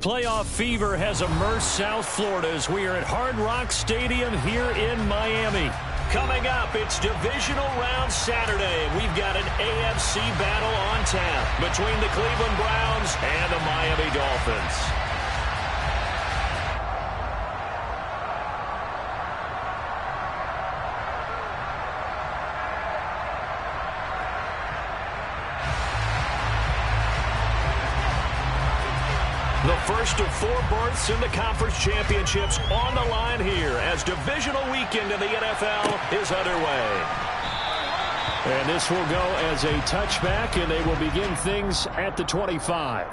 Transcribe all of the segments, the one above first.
Playoff fever has immersed South Florida as we are at Hard Rock Stadium here in Miami. Coming up, it's divisional round Saturday. We've got an AFC battle on tap between the Cleveland Browns and the Miami Dolphins. The first of 4 berths in the conference championships on the line here as divisional weekend in the NFL is underway. And this will go as a touchback, and they will begin things at the 25.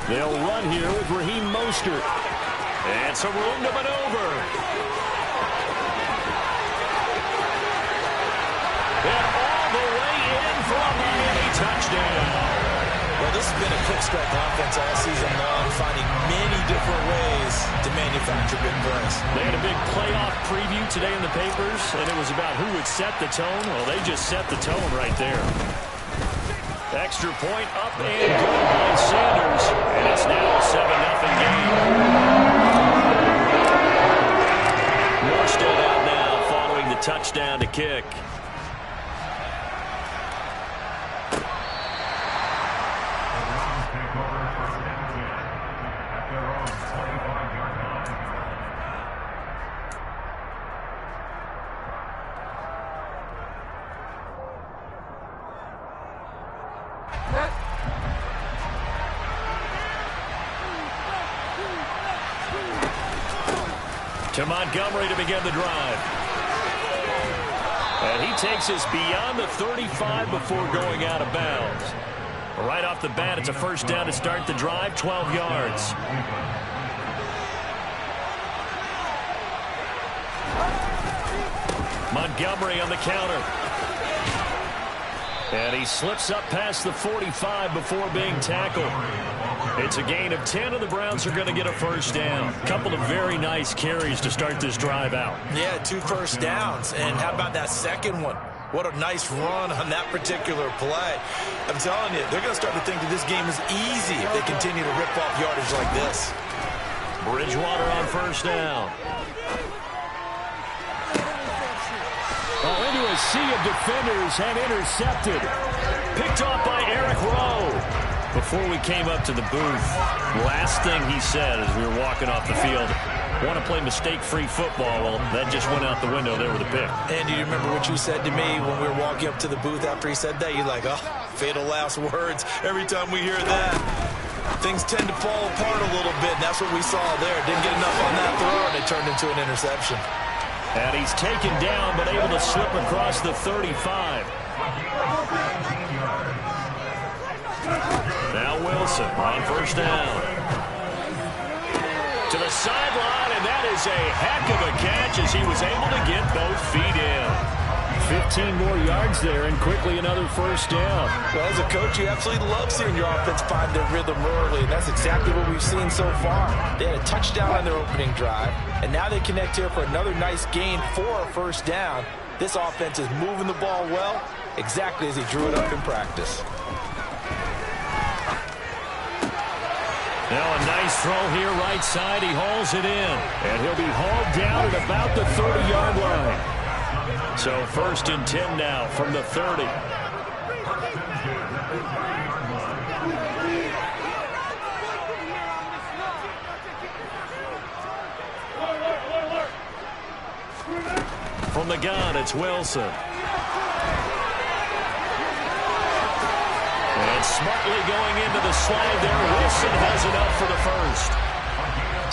They'll run here with Raheem Mostert. And some room to maneuver. And all the way in for a Miami touchdown. Well, this has been a pick-strike offense all season long, finding many different ways to manufacture big plays. They had a big playoff preview today in the papers, and it was about who would set the tone. Well, they just set the tone right there. Extra point up and good by Sanders. And it's now a 7-0 game. More still out now following the touchdown to kick. To Montgomery to begin the drive. And he takes us beyond the 35 before going out of bounds. Right off the bat, it's a first down to start the drive, 12 yards. Montgomery on the counter. And he slips up past the 45 before being tackled. It's a gain of 10, and the Browns are going to get a first down. Couple of very nice carries to start this drive out. Yeah, 2 first downs. And how about that second one? What a nice run on that particular play. I'm telling you, they're going to start to think that this game is easy if they continue to rip off yardage like this. Bridgewater on first down. Oh, into a sea of defenders and intercepted. Picked off by Eric Rowe. Before we came up to the booth, last thing he said as we were walking off the field, want to play mistake-free football. Well, that just went out the window there with a pick. And do you remember what you said to me when we were walking up to the booth after he said that? You're like, oh, fatal last words. Every time we hear that, things tend to fall apart a little bit, and that's what we saw there. Didn't get enough on that throw, and it turned into an interception. And he's taken down, but able to slip across the 35. Now Wilson on first down. To the sideline, and that is a heck of a catch as he was able to get both feet in. 15 more yards there, and quickly another first down. Well, as a coach, you absolutely love seeing your offense find their rhythm early, and that's exactly what we've seen so far. They had a touchdown on their opening drive, and now they connect here for another nice gain for a first down. This offense is moving the ball well, exactly as he drew it up in practice. Now a nice throw here right side. He hauls it in, and he'll be hauled down at about the 30-yard line. So first and 10 now from the 30. From the gun, it's Wilson. And smartly going into the slide there. Wilson has enough for the first.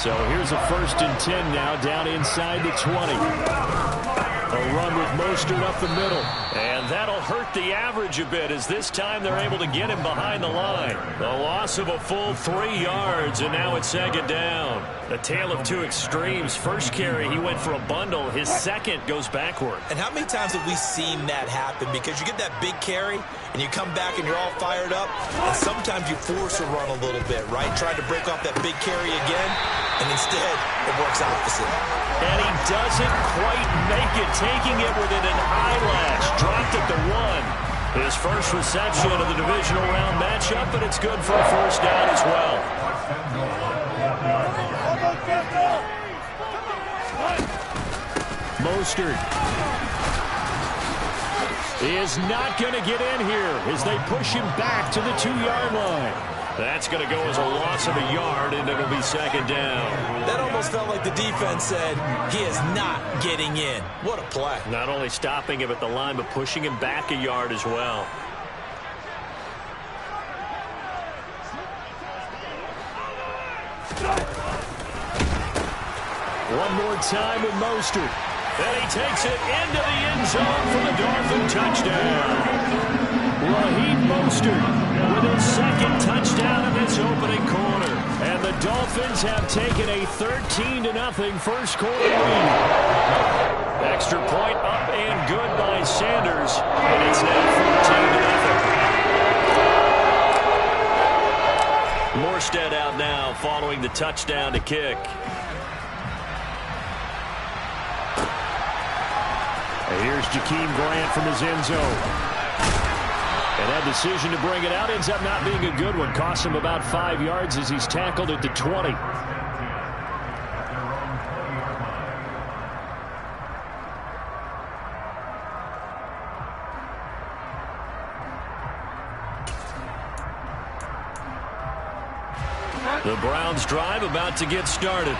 So here's a 1st and 10 now, down inside the 20. A run with Mostert up the middle. And that'll hurt the average a bit, as this time they're able to get him behind the line. The loss of a full 3 yards, and now it's 2nd down. A tale of two extremes. First carry, he went for a bundle. His second goes backward. And how many times have we seen that happen? Because you get that big carry, and you come back and you're all fired up, and sometimes you force a run a little bit, right? Trying to break off that big carry again, and instead it works opposite. And he doesn't quite make it, taking it within an eyelash. Dropped at the 1. His first reception of the divisional round matchup, but it's good for a 1st down as well. Mostert is not going to get in here as they push him back to the 2-yard line. That's going to go as a loss of a yard, and it'll be 2nd down. That almost felt like the defense said, he is not getting in. What a play. Not only stopping him at the line, but pushing him back a yard as well. One more time with Mostert. And he takes it into the end zone for the Dolphin touchdown. Raheem Mostert with his 2nd touchdown in this opening quarter. And the Dolphins have taken a 13-0 first quarter lead. Extra point up and good by Sanders. And it's now 14-0. Morstead out now following the touchdown to kick. And here's Jakeem Grant from his end zone. And that decision to bring it out ends up not being a good one. Costs him about 5 yards as he's tackled at the 20. The Browns drive about to get started.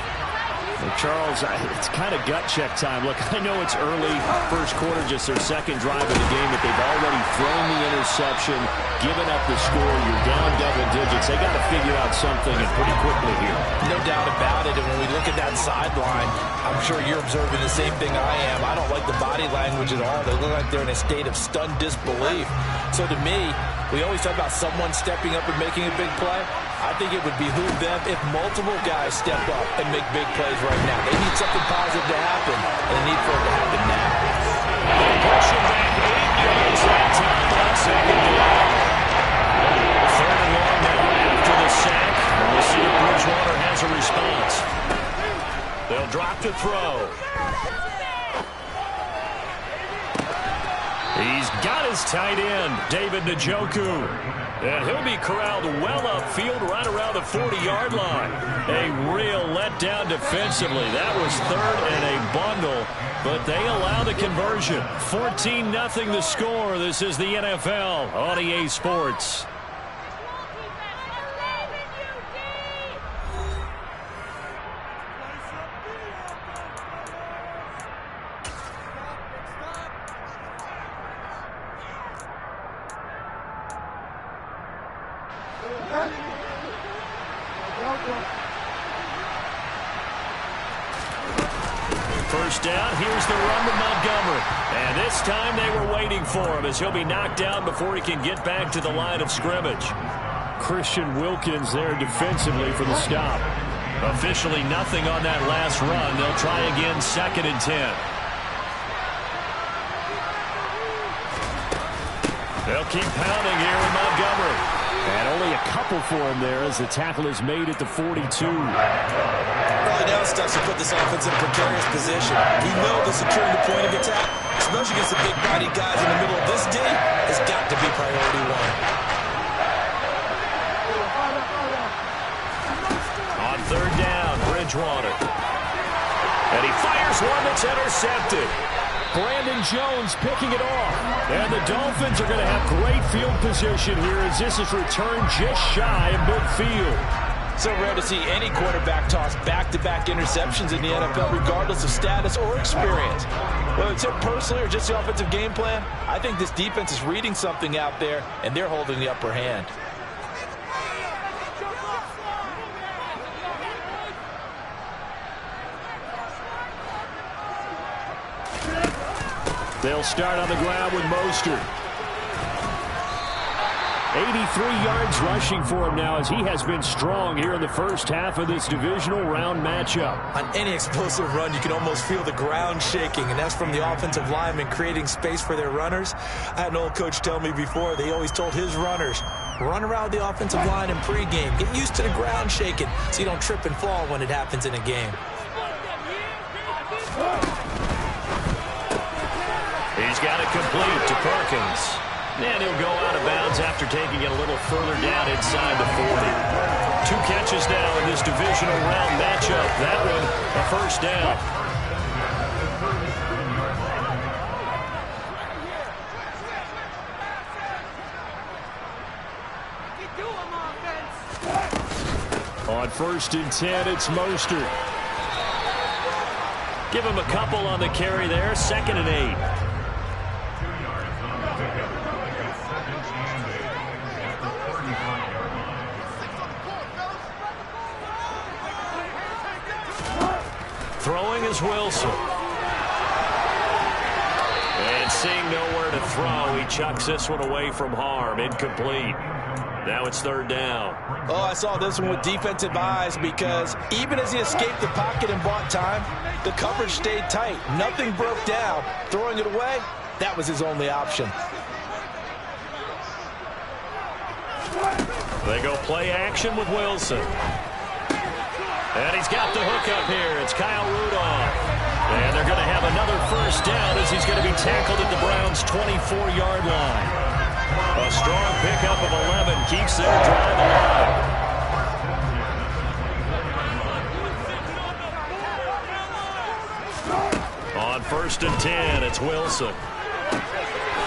Well, Charles, it's kind of gut check time. Look, I know it's early, first quarter, just their 2nd drive of the game, but they've already thrown the interception, given up the score. You're down double digits. They got to figure out something, and pretty quickly here. No doubt about it. And when we look at that sideline, I'm sure you're observing the same thing I am. I don't like the body language at all. They look like they're in a state of stunned disbelief. So to me, we always talk about someone stepping up and making a big play. I think it would behoove them if multiple guys stepped up and make big plays right now. They need something positive to happen, and they need for it to happen now. Pushing back 8 yards that time on 2nd down. 3rd and long now after the sack. And we'll see if Bridgewater has a response. They'll drop to throw. He's got his tight end, David Njoku. And he'll be corralled well upfield right around the 40-yard line. A real letdown defensively. That was 3rd and a bundle, but they allow the conversion. 14-0 the score. This is the NFL on EA Sports. First down, here's the run to Montgomery. And this time they were waiting for him as he'll be knocked down before he can get back to the line of scrimmage. Christian Wilkins there defensively for the stop. Officially nothing on that last run. They'll try again, 2nd and 10. They'll keep pounding here with Montgomery. And only a couple for him there as the tackle is made at the 42. Early down stuff to put this offense in a precarious position. We know that securing the point of attack, especially against the big body guys in the middle of this D, has got to be priority 1. On 3rd down, Bridgewater. And he fires one that's intercepted. Brandon Jones picking it off. And the Dolphins are going to have great field position here as this is returned just shy of midfield. So rare to see any quarterback toss back-to-back interceptions in the NFL, regardless of status or experience. Whether it's him personally or just the offensive game plan, I think this defense is reading something out there, and they're holding the upper hand. They'll start on the ground with Mostert. 83 yards rushing for him now as he has been strong here in the first half of this divisional round matchup. On any explosive run, you can almost feel the ground shaking, and that's from the offensive linemen creating space for their runners. I had an old coach tell me before, they always told his runners, run around the offensive line in pregame. Get used to the ground shaking so you don't trip and fall when it happens in a game. He's got it complete to Perkins. And he'll go out of bounds after taking it a little further down inside the 40. 2 catches now in this divisional round matchup. That one, a first down. On 1st and 10, it's Mostert. Give him a couple on the carry there. 2nd and 8. Throwing is Wilson. And seeing nowhere to throw, he chucks this one away from harm. Incomplete. Now it's 3rd down. Oh, I saw this one with defensive eyes because even as he escaped the pocket and bought time, the coverage stayed tight. Nothing broke down. Throwing it away, that was his only option. They go play action with Wilson. And he's got the hook up here. It's Kyle Rudolph. And they're going to have another first down as he's going to be tackled at the Browns' 24-yard line. A strong pickup of 11 keeps their drive alive. On 1st and 10, it's Wilson.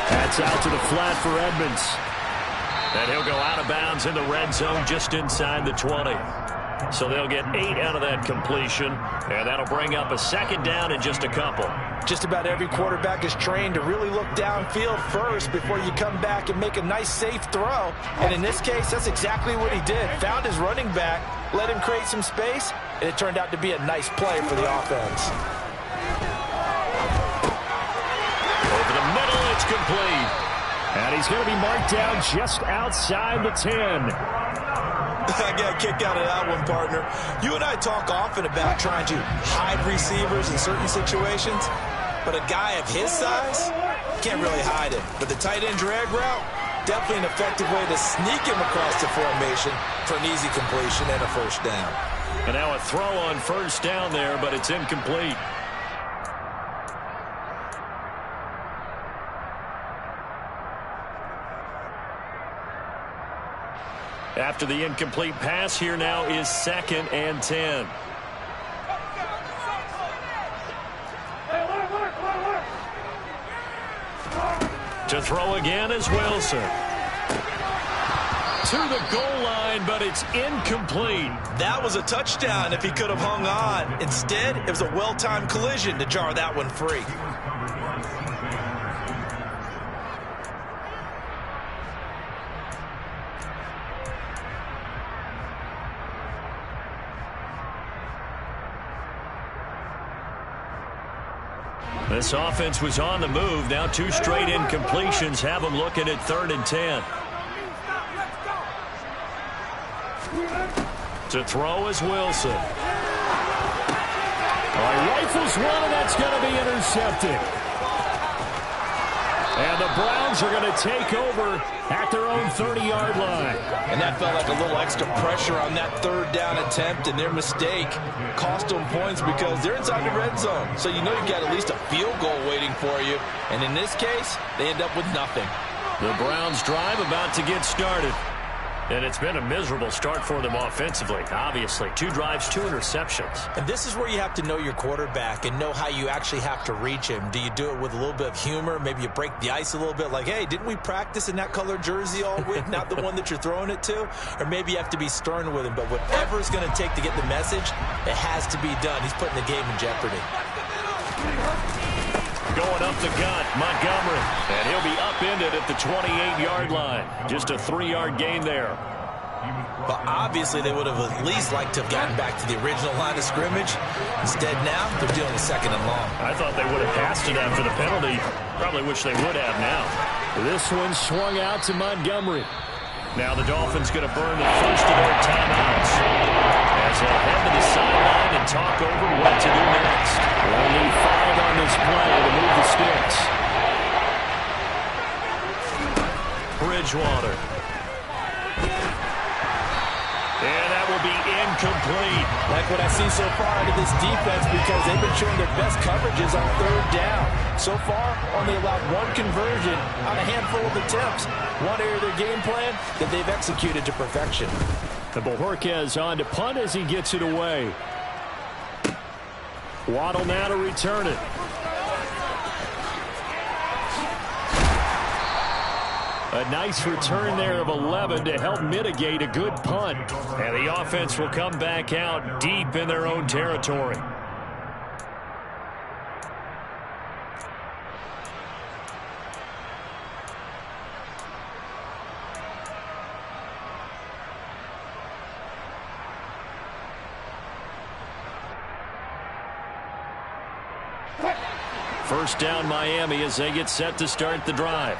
That's out to the flat for Edmonds. And he'll go out of bounds in the red zone just inside the 20. So they'll get 8 out of that completion, and that'll bring up a 2nd down in just a couple. Just about every quarterback is trained to really look downfield first before you come back and make a nice, safe throw. And in this case, that's exactly what he did. Found his running back, let him create some space, and it turned out to be a nice play for the offense. Over the middle, it's complete. And he's going to be marked down just outside the 10. I got a kick out of that one, partner. You and I talk often about trying to hide receivers in certain situations, but a guy of his size can't really hide it. But the tight end drag route, definitely an effective way to sneak him across the formation for an easy completion and a first down. And now a throw on first down there, but it's incomplete. After the incomplete pass, here now is 2nd and 10. To throw again is Wilson. To the goal line, but it's incomplete. That was a touchdown if he could have hung on. Instead, it was a well-timed collision to jar that one free. This offense was on the move. Now 2 straight incompletions have them looking at 3rd and 10. To throw is Wilson. Rifles one, and that's going to be intercepted. And the Browns are going to take over at their own 30-yard line. And that felt like a little extra pressure on that 3rd down attempt, and their mistake cost them points because they're inside the red zone. So you know you've got at least a field goal waiting for you. And in this case, they end up with nothing. The Browns drive about to get started. And it's been a miserable start for them offensively, obviously. 2 drives, 2 interceptions. And this is where you have to know your quarterback and know how you actually have to reach him. Do you do it with a little bit of humor? Maybe you break the ice a little bit like, hey, didn't we practice in that colored jersey all week, not the one that you're throwing it to? Or maybe you have to be stern with him. But whatever it's going to take to get the message, it has to be done. He's putting the game in jeopardy. Going up the gut, Montgomery. And he'll be upended at the 28-yard line. Just a 3-yard gain there. But obviously they would have at least liked to have gotten back to the original line of scrimmage. Instead now, they're dealing with second and long. I thought they would have passed it after the penalty. Probably wish they would have now. This one swung out to Montgomery. Now the Dolphins going to burn the first of their timeouts as they head to the sideline and talk over what to do next. Only 5 on this play to move the sticks. Bridgewater. And that will be incomplete. Like what I see so far out of this defense, because they've been showing their best coverages on third down. So far, only allowed 1 conversion on a handful of attempts. One area of their game plan that they've executed to perfection. The Bojorquez on to punt as he gets it away. Waddle now to return it. A nice return there of 11 to help mitigate a good punt. And the offense will come back out deep in their own territory. First down Miami as they get set to start the drive.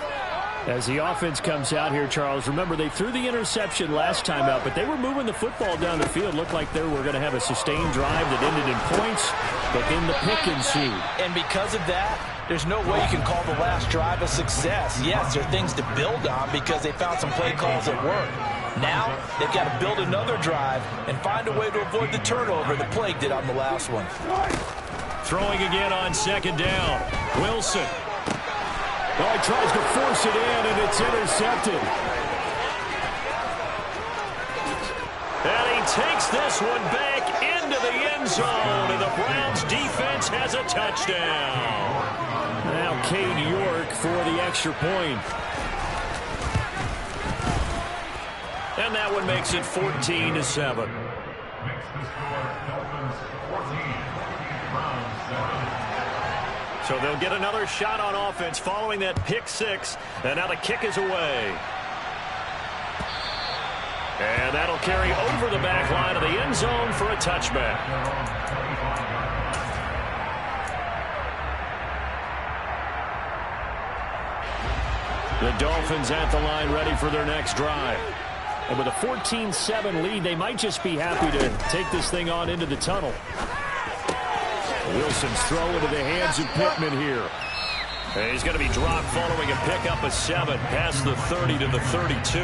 As the offense comes out here, Charles, remember they threw the interception last time out, but they were moving the football down the field. Looked like they were going to have a sustained drive that ended in points, but then the pick ensued. And because of that, there's no way you can call the last drive a success. Yes, there are things to build on because they found some play calls that work. Now, they've got to build another drive and find a way to avoid the turnover the Plague did on the last one. Throwing again on second down. Wilson. Oh, he tries to force it in, and it's intercepted. And he takes this one back into the end zone, and the Browns defense has a touchdown. Now Cade York for the extra point. And that one makes it 14-7. So they'll get another shot on offense following that pick six. And now the kick is away. And that'll carry over the back line of the end zone for a touchback. The Dolphins at the line ready for their next drive. And with a 14-7 lead, they might just be happy to take this thing on into the tunnel. Wilson's throw into the hands of Pittman here. And he's going to be dropped following a pickup of 7 past the 30 to the 32.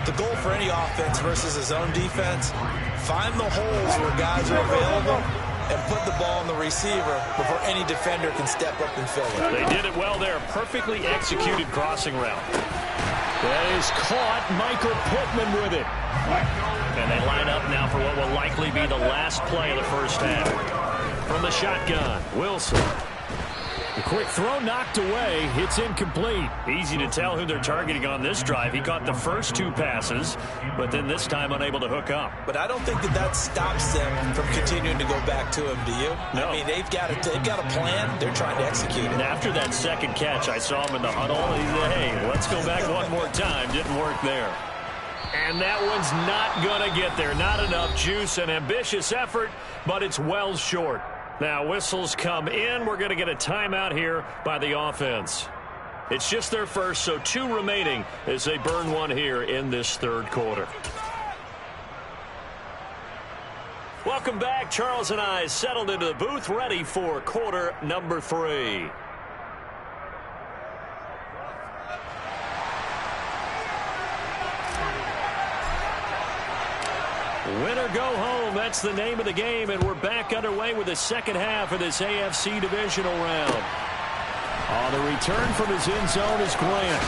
The goal for any offense versus his own defense, find the holes where guys are available and put the ball on the receiver before any defender can step up and fill it. They did it well there. Perfectly executed crossing route. That is caught. Michael Pittman with it. And they line up now for what will likely be the last play of the first half. From the shotgun, Wilson. The quick throw knocked away. It's incomplete. Easy to tell who they're targeting on this drive. He caught the first 2 passes, but then this time unable to hook up. But I don't think that stops them from continuing to go back to him, do you? No. I mean, they've got a plan. They're trying to execute it. And after that second catch, I saw him in the huddle. He said, hey, let's go back one more time. Didn't work there. And that one's not going to get there. Not enough juice. An ambitious effort, but it's well short. Now whistles come in. We're going to get a timeout here by the offense. It's just their first, so 2 remaining as they burn one here in this third quarter. Welcome back. Charles and I settled into the booth, ready for quarter number 3. Win or go home, that's the name of the game, and we're back underway with the second half of this AFC divisional round. On the return from his end zone is Grant.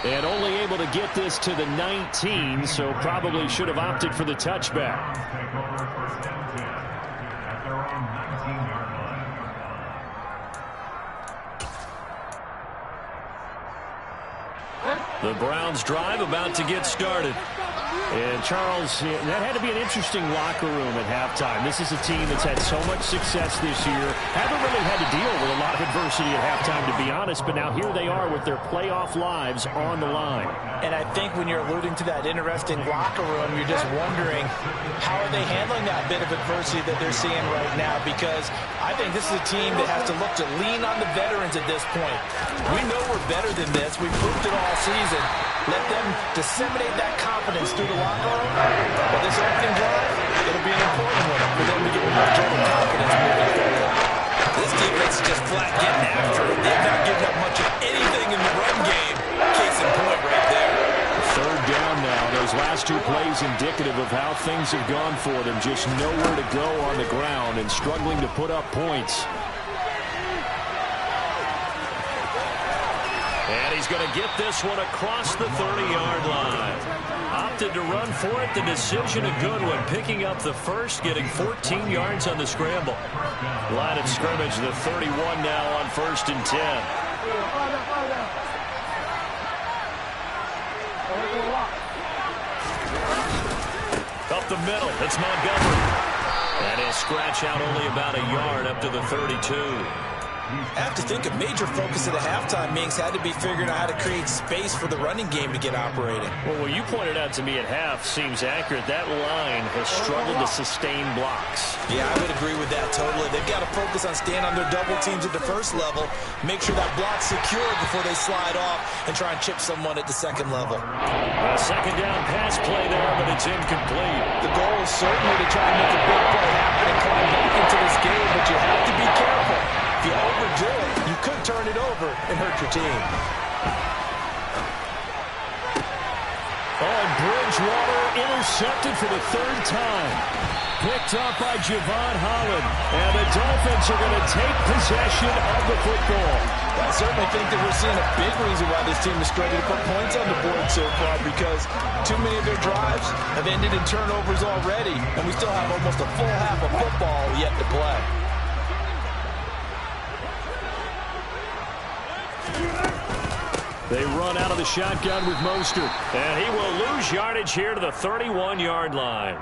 And only able to get this to the 19, so probably should have opted for the touchback. The Browns drive about to get started. And Charles, that had to be an interesting locker room at halftime. This is a team that's had so much success this year. Haven't really had to deal with a lot of adversity at halftime, to be honest, but now here they are with their playoff lives on the line. And I think when you're alluding to that interesting locker room, you're just wondering how are they handling that bit of adversity that they're seeing right now, because I think this is a team that has to look to lean on the veterans at this point. We know we're better than this. We've proved it all season. Let them disseminate that confidence through the locker room. But this opening drive, it'll be an important one for them to get enough total confidence moving forward. This defense is just flat getting after it. They've not given up much of anything in the run game. Case in point right there. Third down now. Those last two plays indicative of how things have gone for them. Just nowhere to go on the ground and struggling to put up points. And he's going to get this one across the 30-yard line. Opted to run for it. The decision a good one. Picking up the first, getting 14 yards on the scramble. Line of scrimmage, the 31 now on 1st and 10. Up the middle, it's Montgomery. And he'll scratch out only about a yard up to the 32. I have to think a major focus at the halftime means had to be figuring out how to create space for the running game to get operating. Well, what you pointed out to me at half seems accurate. That line has struggled to sustain blocks. Yeah, I would agree with that totally. They've got to focus on staying on their double teams at the first level, make sure that block's secure before they slide off and try and chip someone at the second level. A second down pass play there, but it's incomplete. The goal is certainly to try and make a big play happen and climb back into this game, but you have to be careful. If you overdo it, you could turn it over and hurt your team. And Bridgewater intercepted for the third time. Picked up by Javon Holland. And the Dolphins are going to take possession of the football. I certainly think that we're seeing a big reason why this team is struggling to put points on the board so far, because too many of their drives have ended in turnovers already, and we still have almost a full half of football yet to play. They run out of the shotgun with Mostert. And he will lose yardage here to the 31-yard line.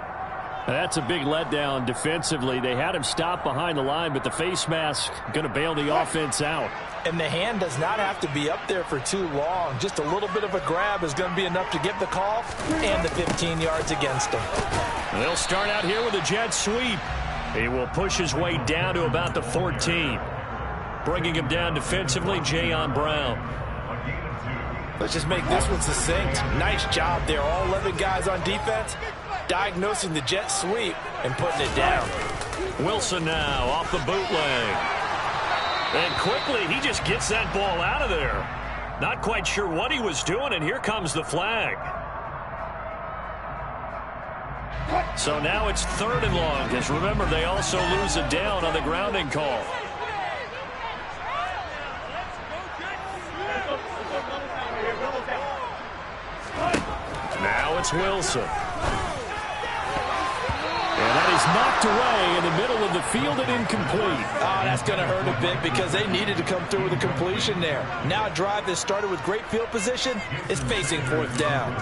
That's a big letdown defensively. They had him stop behind the line, but the face mask going to bail the offense out. And the hand does not have to be up there for too long. Just a little bit of a grab is going to be enough to get the call and the 15 yards against them. They'll start out here with a jet sweep. He will push his way down to about the 14. Bringing him down defensively, Jayon Brown. Let's just make this one succinct. Nice job there. All 11 guys on defense diagnosing the jet sweep and putting it down. Wilson now off the bootleg. And quickly, he just gets that ball out of there. Not quite sure what he was doing, and here comes the flag. So now it's 3rd and long, because remember, they also lose a down on the grounding call. Now it's Wilson. And that is knocked away in the middle of the field and incomplete. Oh, that's going to hurt a bit because they needed to come through with a completion there. Now a drive that started with great field position is facing 4th down.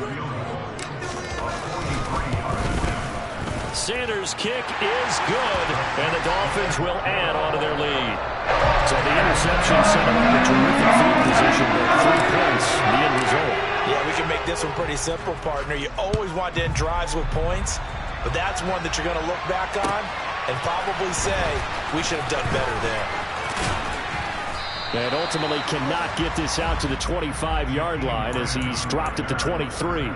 Sanders' kick is good, and the Dolphins will add on to their lead. So the interception set up a terrific field position, but 3 points, the end result. Yeah, we can make this one pretty simple, partner. You always want to end drives with points, but that's one that you're going to look back on and probably say, we should have done better there. And ultimately cannot get this out to the 25-yard line as he's dropped at the 23.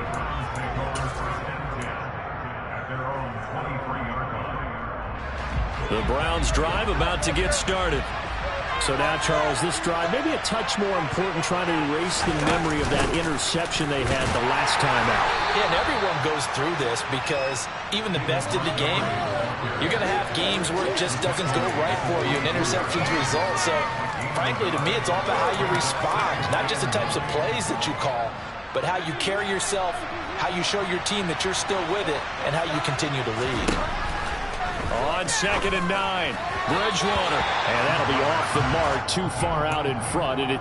The Browns drive about to get started. So now, Charles, this drive maybe a touch more important, trying to erase the memory of that interception they had the last time out. Yeah, and everyone goes through this because even the best in the game, you're going to have games where it just doesn't go right for you and interceptions result. So, frankly, to me, it's all about how you respond, not just the types of plays that you call, but how you carry yourself, how you show your team that you're still with it, and how you continue to lead. On 2nd and 9, Bridgewater. And that'll be off the mark, too far out in front. And it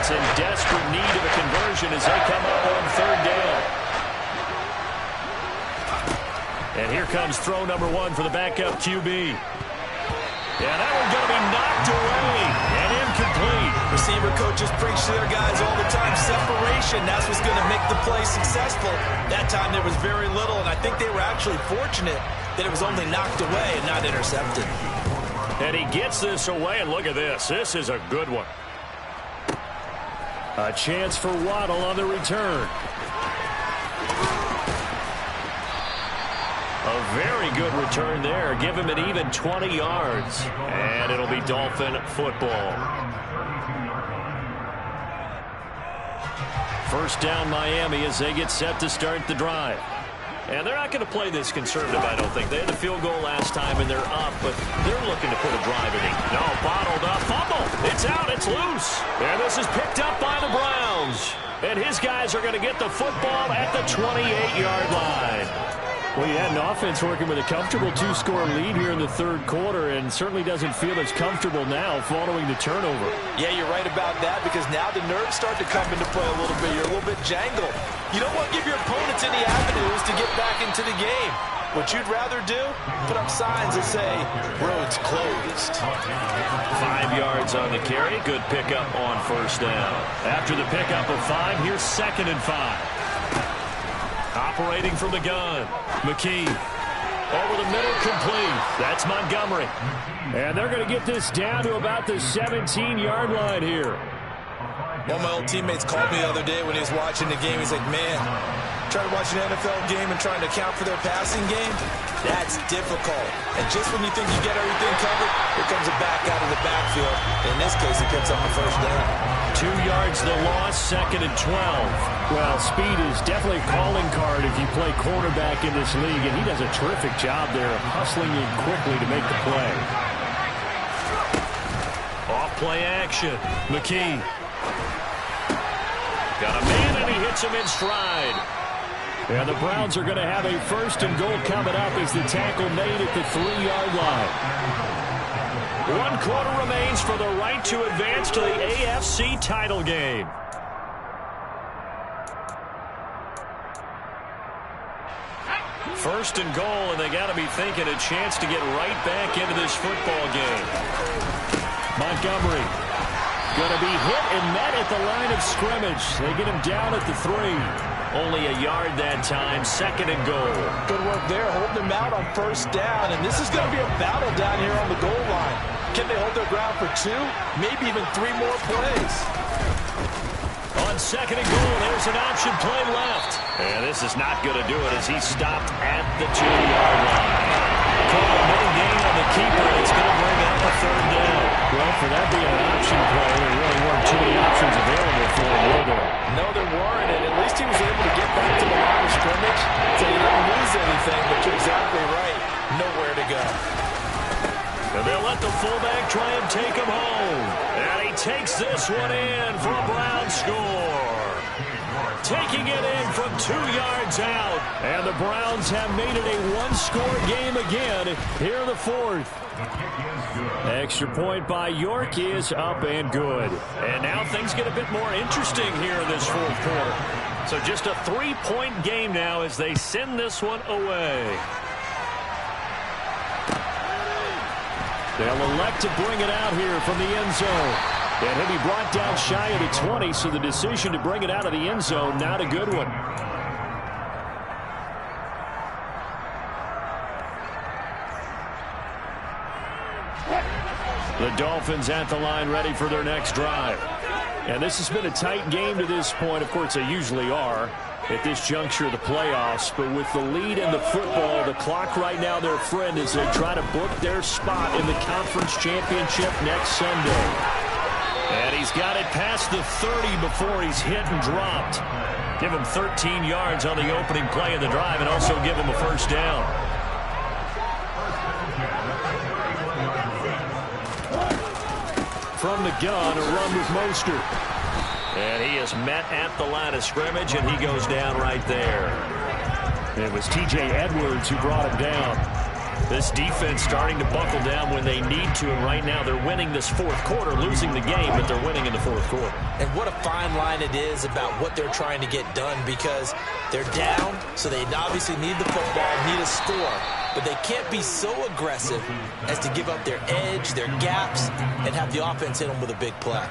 offense in desperate need of a conversion as they come up on third down. And here comes throw number one for the backup QB. Yeah, that one's going to be knocked away and incomplete. Receiver coaches preach to their guys all the time. Separation, that's what's going to make the play successful. That time there was very little, and I think they were actually fortunate that it was only knocked away and not intercepted. And he gets this away, and look at this. This is a good one. A chance for Waddle on the return. A very good return there. Give him an even 20 yards. And it'll be Dolphin football. First down Miami as they get set to start the drive. And they're not going to play this conservative, I don't think. They had the field goal last time, and they're up, but they're looking to put a drive in it. No, bottled up. Fumble. It's out. It's loose. And this is picked up by the Browns. And his guys are going to get the football at the 28-yard line. Well, you had an offense working with a comfortable two-score lead here in the third quarter and certainly doesn't feel as comfortable now following the turnover. Yeah, you're right about that because now the nerves start to come into play a little bit. You're a little bit jangled. You don't want to give your opponents any avenues to get back into the game. What you'd rather do, put up signs that say, roads closed. 5 yards on the carry. Good pickup on first down. After the pickup of 5, here's 2nd and 5. Operating from the gun. McKee. Over the middle, complete. That's Montgomery. And they're going to get this down to about the 17-yard line here. One of my old teammates called me the other day when he was watching the game. He's like, man, trying to watch an NFL game and trying to account for their passing game, that's difficult. And just when you think you get everything covered, here comes a back out of the backfield. In this case, he picks up a first down. 2 yards the loss, 2nd and 12. Well, speed is definitely a calling card if you play quarterback in this league, and he does a terrific job there of hustling in quickly to make the play. Off play action. McKee. Got a man, and he hits him in stride. And the Browns are going to have a 1st and goal coming up as the tackle made at the 3-yard line. 1 quarter remains for the right to advance to the AFC title game. First and goal, and they got to be thinking a chance to get right back into this football game. Montgomery going to be hit and met at the line of scrimmage. They get him down at the 3. Only a yard that time, 2nd and goal. Good work there, holding them out on first down, and this is going to be a battle down here on the goal line. Can they hold their ground for 2, maybe even 3 more plays? On 2nd and goal, there's an option play left. And this is not going to do it as he stopped at the 2-yard line. Call no gain on the keeper, and it's going to bring up a 3rd down. Well, for that being an option play, there really weren't too many options available for him, were there? No, there weren't, and at least he was able to get back to the line of scrimmage, so he didn't lose anything, but you're exactly right. Nowhere to go. And they'll let the fullback try and take him home. And he takes this one in for a Brown score. Taking it in from 2 yards out. And the Browns have made it a 1-score game again here in the 4th. Extra point by York is up and good. And now things get a bit more interesting here in this 4th quarter. So just a 3-point game now as they send this one away. They'll elect to bring it out here from the end zone. And he'll be brought down shy of the 20, so the decision to bring it out of the end zone, not a good one. The Dolphins at the line ready for their next drive. And this has been a tight game to this point. Of course, they usually are at this juncture of the playoffs. But with the lead in the football, the clock right now their friend as they try to book their spot in the conference championship next Sunday. And he's got it past the 30 before he's hit and dropped. Give him 13 yards on the opening play of the drive and also give him a first down. From the gun, a run with Mostert. And he is met at the line of scrimmage, and he goes down right there. It was T.J. Edwards who brought him down. This defense starting to buckle down when they need to, and right now they're winning this fourth quarter, losing the game, but they're winning in the fourth quarter. And what a fine line it is about what they're trying to get done, because they're down, so they obviously need the football, need a score, but they can't be so aggressive as to give up their edge, their gaps, and have the offense hit them with a big play.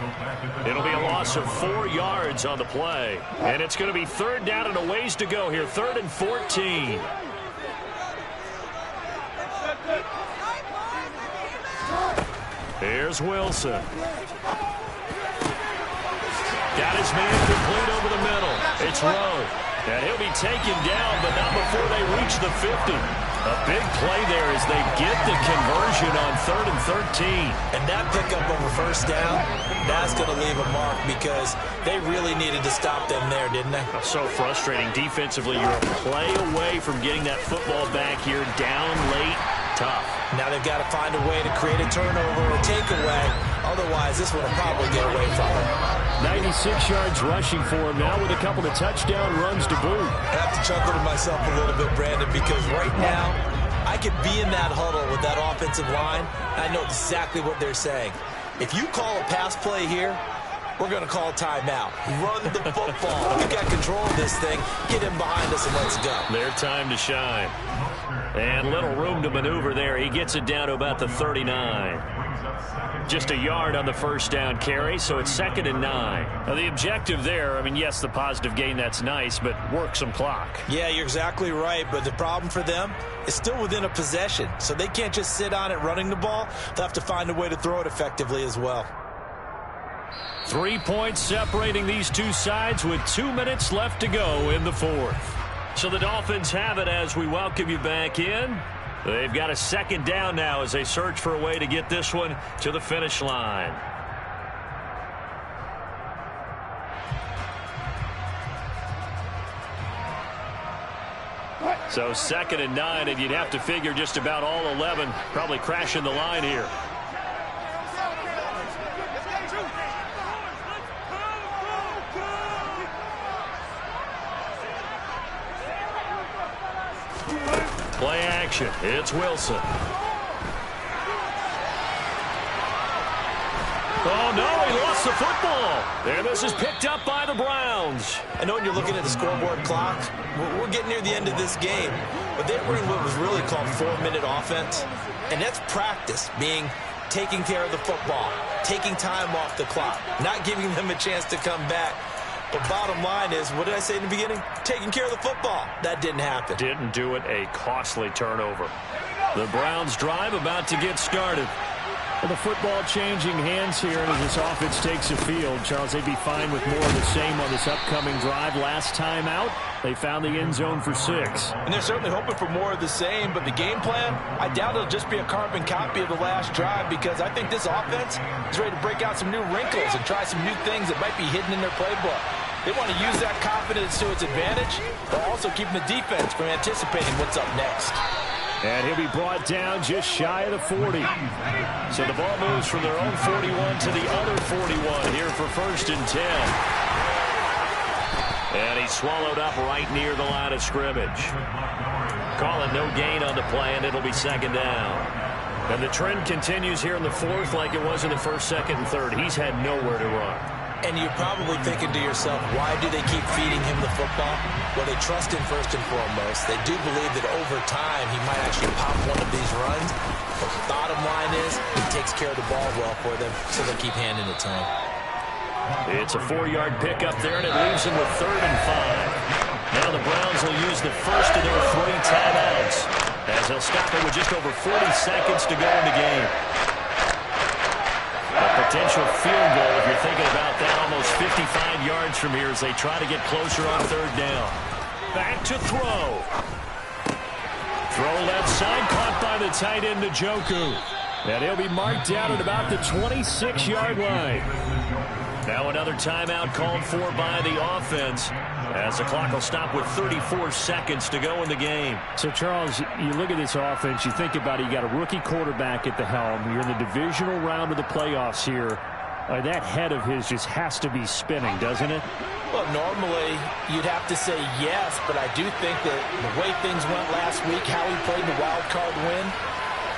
It'll be a loss of 4 yards on the play, and it's going to be third down and a ways to go here, 3rd and 14. Here's Wilson. Got his man complete over the middle. It's Rowe. And he'll be taken down, but not before they reach the 50. A big play there as they get the conversion on 3rd and 13. And that pickup of a first down, that's going to leave a mark, because they really needed to stop them there, didn't they? So frustrating defensively. You're a play away from getting that football back here, down late. Tough. Now they've got to find a way to create a turnover or takeaway. Otherwise, this one will probably get away from them. 96 yards rushing for him now with a couple of touchdown runs to boot. I have to chuckle to myself a little bit, Brandon, because right now I could be in that huddle with that offensive line. I know exactly what they're saying. If you call a pass play here, we're going to call timeout. Run the football. We got control of this thing. Get him behind us and let's go. Their time to shine. And little room to maneuver there. He gets it down to about the 39. Just a yard on the first down carry, so it's 2nd and 9. Now the objective there, I mean, yes, the positive gain, that's nice, but work some clock. Yeah, you're exactly right, but the problem for them is still within a possession, so they can't just sit on it running the ball. They'll have to find a way to throw it effectively as well. 3 points separating these two sides with 2 minutes left to go in the fourth. So the Dolphins have it as we welcome you back in. They've got a 2nd down now as they search for a way to get this one to the finish line. So 2nd and 9, and you'd have to figure just about all 11 probably crashing the line here. Play action. It's Wilson. Oh, no, he lost the football. And this is picked up by the Browns. I know when you're looking at the scoreboard clock, we're getting near the end of this game, but they were in what was really called 4-minute offense, and that's practice, being taking care of the football, taking time off the clock, not giving them a chance to come back. But bottom line is, what did I say in the beginning? Taking care of the football. That didn't happen. Didn't do it. A costly turnover. The Browns drive about to get started. Well, the football changing hands here as this offense takes the field. Charles, they'd be fine with more of the same on this upcoming drive. Last time out, they found the end zone for 6. And they're certainly hoping for more of the same, but the game plan, I doubt it'll just be a carbon copy of the last drive, because I think this offense is ready to break out some new wrinkles and try some new things that might be hidden in their playbook. They want to use that confidence to its advantage, but also keeping the defense from anticipating what's up next. And he'll be brought down just shy of the 40. So the ball moves from their own 41 to the other 41 here for 1st and 10. And he's swallowed up right near the line of scrimmage. Calling no gain on the play, and it'll be 2nd down. And the trend continues here in the fourth like it was in the 1st, 2nd, and 3rd. He's had nowhere to run. And you're probably thinking to yourself, why do they keep feeding him the football? Well, they trust him first and foremost. They do believe that over time he might actually pop one of these runs. But the bottom line is he takes care of the ball well for them, so they keep handing it to him. It's a 4-yard pickup there, and it leaves him with 3rd and 5. Now the Browns will use the first of their 3 timeouts as they'll stop it with just over 40 seconds to go in the game. A potential field goal, if you're thinking about that, almost 55 yards from here as they try to get closer on 3rd down. Back to throw. Throw left side, caught by the tight end, Njoku. And he'll be marked down at about the 26-yard line. Now another timeout called for by the offense, as the clock will stop with 34 seconds to go in the game. So, Charles, you look at this offense, you think about it, you got a rookie quarterback at the helm. You're in the divisional round of the playoffs here. That head of his just has to be spinning, doesn't it? Well, normally you'd have to say yes, but I do think that the way things went last week, how he played the wild card win,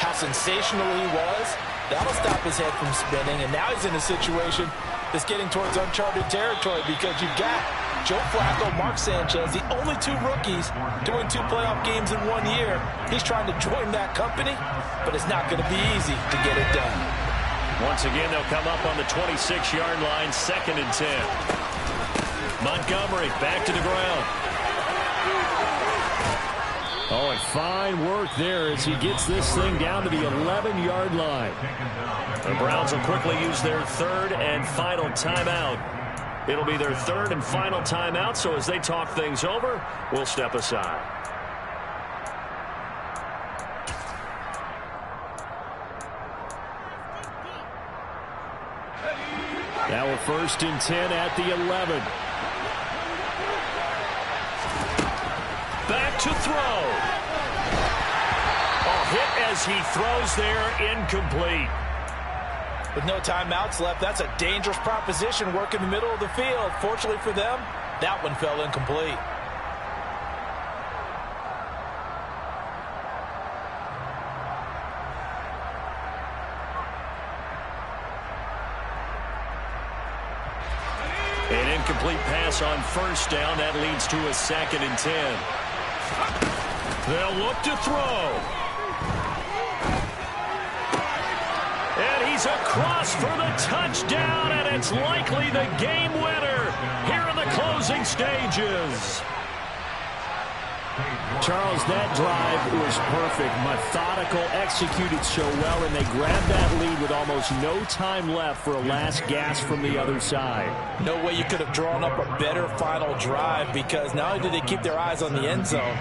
how sensational he was, that'll stop his head from spinning. And now he's in a situation that's getting towards uncharted territory because you've got Joe Flacco, Mark Sanchez, the only two rookies doing 2 playoff games in 1 year. He's trying to join that company, but it's not going to be easy to get it done. Once again, they'll come up on the 26-yard line, 2nd and 10. Montgomery back to the ground. Oh, and fine work there as he gets this thing down to the 11-yard line. The Browns will quickly use their 3rd and final timeout. It'll be their 3rd and final timeout, so as they talk things over, we'll step aside. Now a 1st and 10 at the 11. Back to throw. Hit as he throws there, incomplete. With no timeouts left, that's a dangerous proposition, work in the middle of the field. Fortunately for them, that one fell incomplete. An incomplete pass on 1st down. That leads to a 2nd and 10. They'll look to throw. And he's across for the touchdown, and it's likely the game winner here in the closing stages. Charles, that drive was perfect, methodical, executed so well, and they grabbed that lead with almost no time left for a last gasp from the other side. No way you could have drawn up a better final drive, because not only did they keep their eyes on the end zone,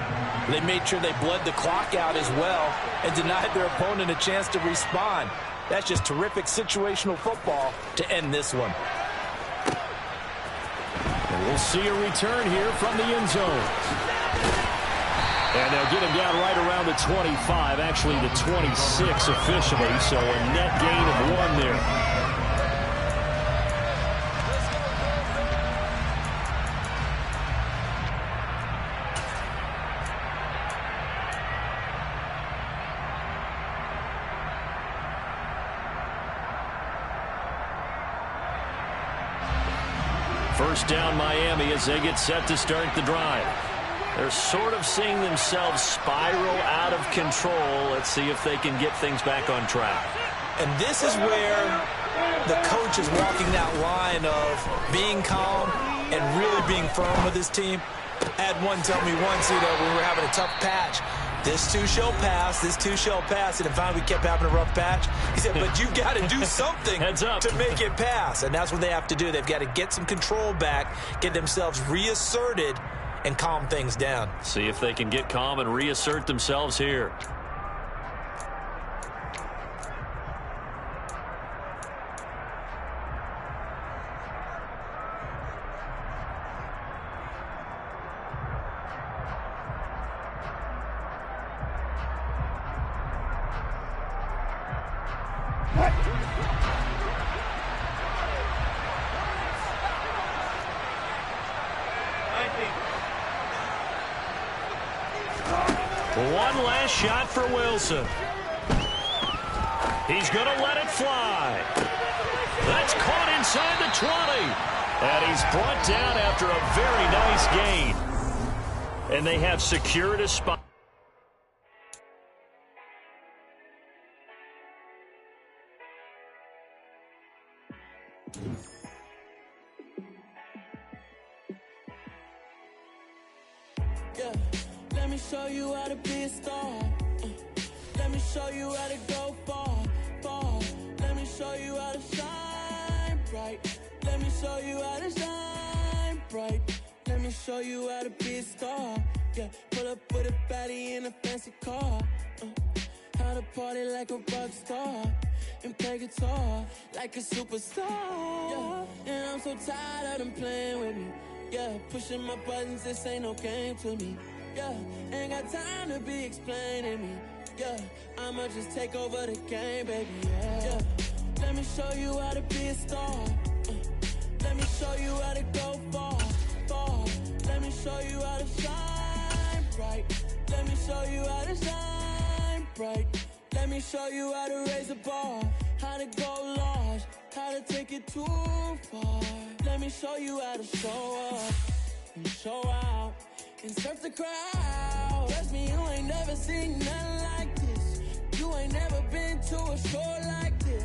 they made sure they bled the clock out as well and denied their opponent a chance to respond. That's just terrific situational football to end this one. And we'll see a return here from the end zone. And they'll get him down right around the 25, actually the 26 officially, so a net gain of 1 there. First down Miami as they get set to start the drive. They're sort of seeing themselves spiral out of control. Let's see if they can get things back on track. And this is where the coach is walking that line of being calm and really being firm with his team. I had one tell me once, when we were having a tough patch, this too shall pass, this too shall pass. And finally we kept having a rough patch. He said, but you've got to do something to make it pass. And that's what they have to do. They've got to get some control back, get themselves reasserted, and calm things down. See if they can get calm and reassert themselves here. One last shot for Wilson. He's going to let it fly. That's caught inside the 20. And he's brought down after a very nice gain. And they have secured a spot. Yeah. Let me show you how to be a star. Let me show you how to go far, far. Let me show you how to shine bright. Let me show you how to shine bright. Let me show you how to be a star. Yeah, pull up with a baddie in a fancy car. How to party like a rock star and play guitar like a superstar. Yeah, and I'm so tired of them playing with me. Yeah, pushing my buttons, this ain't no game to me. Yeah, ain't got time to be explaining me. Yeah, I'ma just take over the game, baby. Yeah, Let me show you how to be a star. Let me show you how to go far, far. Let me show you how to shine bright. Let me show you how to shine bright. Let me show you how to raise the bar, how to go large, how to take it too far. Let me show you how to show up and show out and surf the crowd. Trust me, you ain't never seen nothing like this. You ain't never been to a show like this.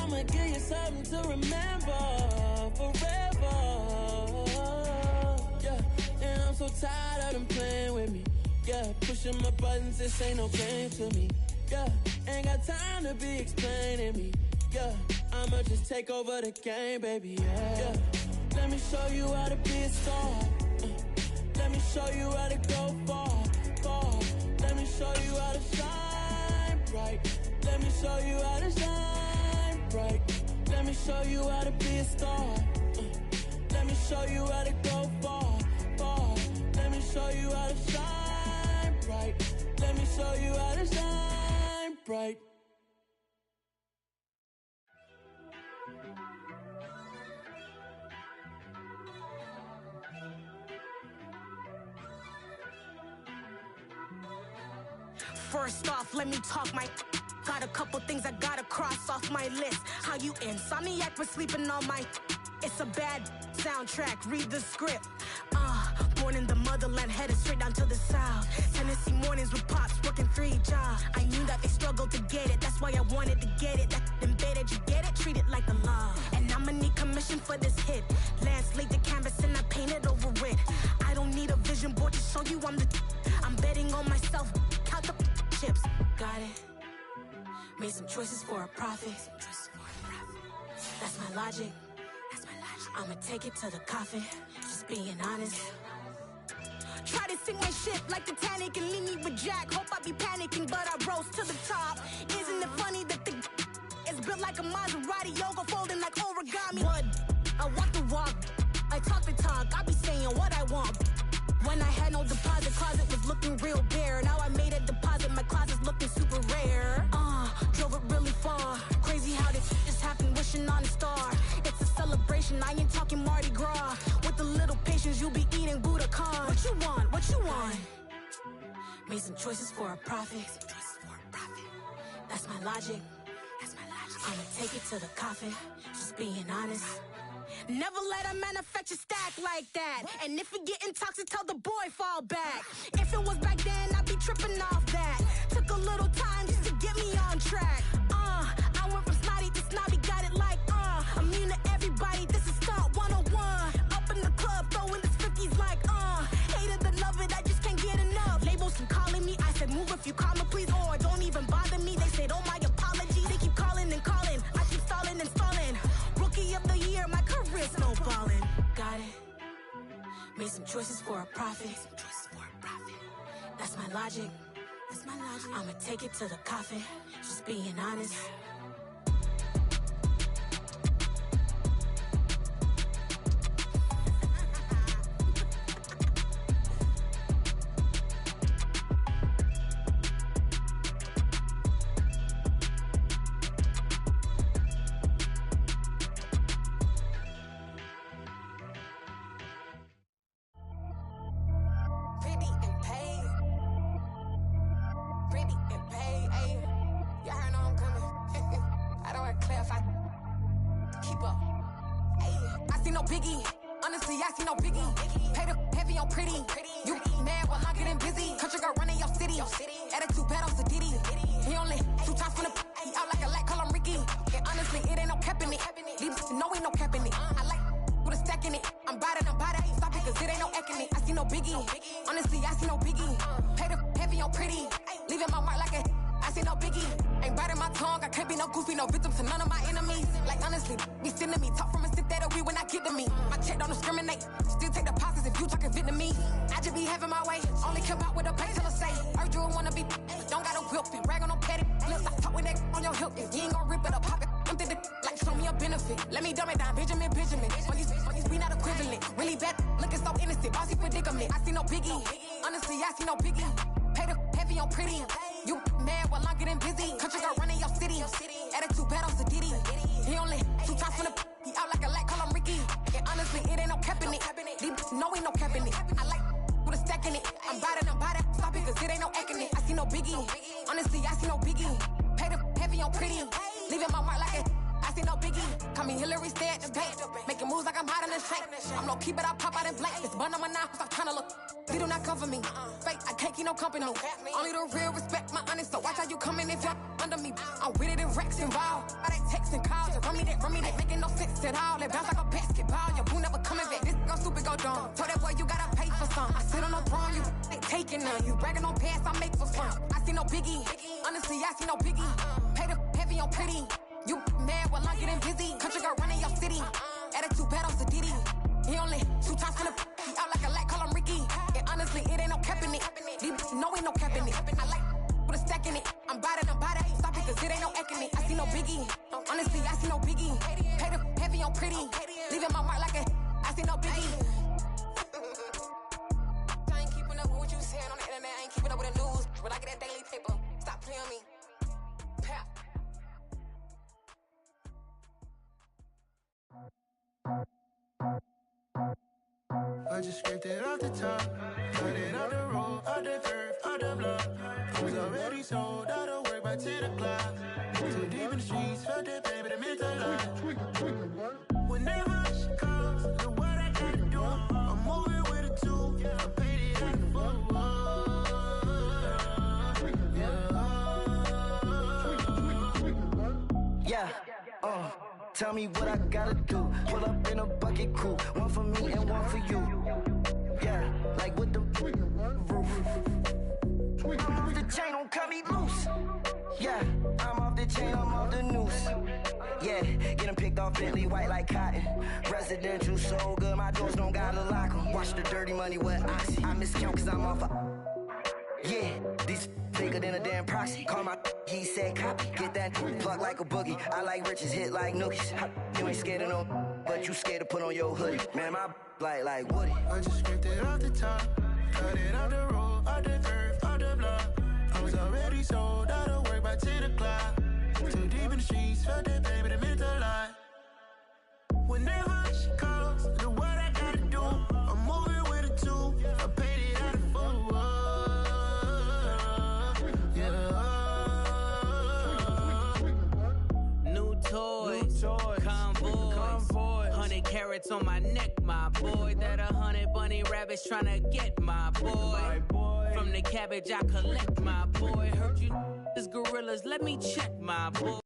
I'ma give you something to remember forever. Yeah, and I'm so tired of them playing with me. Yeah, pushing my buttons, this ain't no game to me. Yeah, ain't got time to be explaining me. Yeah, I'ma just take over the game, baby. Yeah, let me show you how to be a star. Let me show you how to go far, far. Let me show you how to shine bright. Let me show you how to shine bright. Let me show you how to be a star. Let me show you how to go far, far. Let me show you how to shine bright. Let me show you how to shine bright. First off, let me talk my... Got a couple things I gotta cross off my list. How you insomniac for sleeping on my... It's a bad soundtrack, read the script. Born in the motherland, headed straight down to the south. Tennessee mornings with pops, working 3 jobs. I knew that they struggled to get it, that's why I wanted to get it. That embedded, you get it, treat it like the law. And I'ma need commission for this hit. Lance laid the canvas and I painted over it. I don't need a vision board to show you I'm the... I'm betting on myself, count the chips. Got it. Made some choices for a profit. That's my logic. I'ma take it to the coffin. Just being honest. Try to sink my ship like Titanic and leave me with Jack. Hope I be panicking, but I rose to the top. Isn't it funny that the is built like a Maserati, yoga folding like origami? What? I walk the walk, I talk the talk. I be saying what I want. When I had no deposit, closet was looking real bare. Now I made a deposit, my closet's looking super rare. Drove it really far. Crazy how this just happened, wishing on a star. It's a celebration, I ain't talking Mardi Gras. With a little patience, you'll be eating Budokan. What you want? What you want? Made some choices for a profit. That's my logic. I'ma take it to the coffin. Just being honest. Never let a manufacture stack like that. And if it getting toxic, tell the boy fall back. If it was back then, I'd be tripping off that. Took a little time just to get me on track. I went from snotty to snobby, got it like, immune to everybody, this is stunt 101. Up in the club, throwing this 50s like, hate it, I love it, I just can't get enough. Labels keep calling me, I said move if you call me please, or don't even bother me. They said, oh my apology, they keep calling and calling. I keep stalling and stalling. Rookie of the year, my career snowballing. Got it. Made some choices for a profit. That's my logic. I'ma take it to the coffin. Just being honest. Let me dumb it down, Benjamin. We not equivalent. Really bad, looking so innocent. Bossy predicament. I see no biggie. Honestly, I see no biggie. Pay the heavy on pretty. You mad while I'm getting busy. Country girl running your city. Attitude bad on Sadiddy. He only 2 times from the he out like a light, call him Ricky. And honestly, it ain't no cap in it. These no ain't no cap in it. I like with a stack in it. I'm bad, stop it, cause it ain't no acting it. I see no biggie. Honestly, I see no biggie. Pay the heavy on pretty. Leaving my mark like a I see no biggie. Call me Hillary, stay at the bank. Making moves like I'm hot in the shank. I'm low key, but I pop out in blank. It's bun on my knife, stop trying to look. They do not come for me. Fake, I can't keep no company. Only the real respect my honest. So watch how you coming if you're under me. I'm with it in Rex involved. I they text and calls. Run me that, making no sense at all. They bounce like a basketball. Your boo never coming back. This go stupid, go dumb. Told that boy you gotta pay for some. I sit on no throne, you ain't taking none. You bragging on pants, I make for fun. I see no biggie. Honestly, I see no biggie. Pay the heavy on pretty. You mad while I'm getting busy. Country girl running your city. Attitude bad on Sadidi. He only 2 times from the he out like a light, call him Ricky. And honestly, it ain't no cap in it. These no ain't no cap in it. I like with a stack in it. I'm bad, stop it, cause it ain't no acting it. I see no biggie. Honestly, I see no biggie. Pay the heavy on pretty. Leaving my mark like a I see no biggie. I ain't keeping up with what you saying on the internet. I ain't keeping up with the news. But I get that daily paper. Stop playing me. Pap. I just scraped it off the top, cut it off the road, off the curve, off the block. I was already sold out of work by 10 o'clock. Too deep in the streets, felt that pain, but it meant a lot. Whenever she calls, know what I gotta do. I'm moving with a two, I paid it out the full. Yeah, tell me what I gotta do. Pull up in a bucket crew, one for me and one for you. Yeah, like with the roof. I'm off the chain, don't cut me loose. Yeah, I'm off the chain, I'm off the noose. Yeah, getting picked off Bentley white like cotton. Residential so good, my doors don't gotta lock 'em. Watch the dirty money with Oxy. I miscount cause I'm off a yeah, these bigger than a damn proxy. Call my he said copy. Get that plug like a boogie. I like riches, hit like nookies. You ain't scared of no, but you scared to put on your hoodie. Man, my like Woody. I just scraped it off the top, cut it off the road, off the curve, off the block. I was already sold out of work by 10 o'clock. Too deep in the streets, felt that pain, but it meant a lot. Whenever she calls, know what I gotta do. I'm moving with a two, I paid it out of full. Toys, convoy, 100 carats on my neck, my boy. That 100 bunny rabbits tryna get my boy. From the cabbage I collect, my boy. Heard you is gorillas, let me check, my boy.